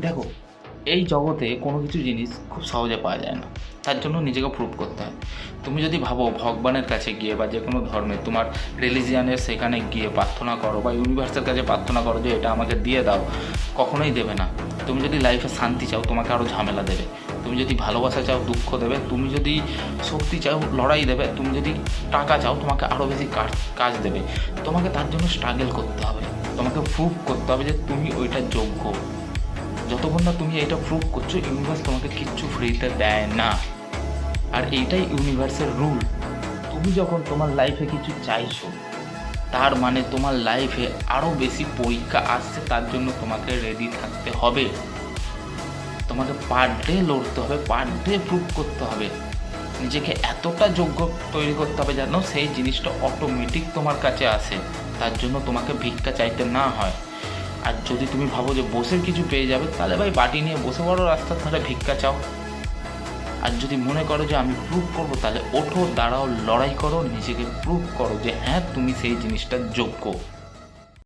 দেখো, এই জগতে কোনো কিছু জিনিস খুব সহজে পাওয়া যায় না, তার জন্য নিজেকে প্রুভ করতে হয়। তুমি যদি ভাবো ভগবানের কাছে গিয়ে বা যে কোনো ধর্মে তোমার রিলিজিয়ানের সেখানে গিয়ে প্রার্থনা করো বা ইউনিভার্সের কাছে প্রার্থনা করো যে এটা আমাকে দিয়ে দাও, কখনোই দেবে না। তুমি যদি লাইফে শান্তি চাও, তোমাকে আরও ঝামেলা দেবে। তুমি যদি ভালোবাসা চাও, দুঃখ দেবে। তুমি যদি শক্তি চাও, লড়াই দেবে। তুমি যদি টাকা চাও, তোমাকে আরও বেশি কাজ দেবে। তোমাকে তার জন্য স্ট্রাগল করতে হবে, তোমাকে প্রুভ করতে হবে যে তুমি ওইটার যোগ্য। যতক্ষণ না তুমি এটা প্রুভ করছো, ইউনিভার্স তোমাকে কিচ্ছু ফ্রিতে দেয় না। আর এইটাই ইউনিভার্সের রুল। তুমি যখন তোমার লাইফে কিছু চাইছো, তার মানে তোমার লাইফে আরও বেশি পরীক্ষা আসছে, তার জন্য তোমাকে রেডি থাকতে হবে। তোমাকে পার ডে লড়তে হবে, পার ডে প্রুভ করতে হবে, নিজেকে এতটা যোগ্য তৈরি করতে হবে যেন সেই জিনিসটা অটোমেটিক তোমার কাছে আসে। তার জন্য তোমাকে ভিক্ষা চাইতে না হয়। আর যদি তুমি ভাবো যে বসে কিছু পেয়ে যাবে, তাহলে ভাই বাটি নিয়ে বসে পড়ো রাস্তার ধারে, ভিক্ষা চাও। আর যদি মনে করো যে আমি প্রুভ করবো, তাহলে ওঠো, দাঁড়াও, লড়াই করো, নিজেকে প্রুভ করো যে হ্যাঁ তুমি সেই জিনিসটার যোগ্য।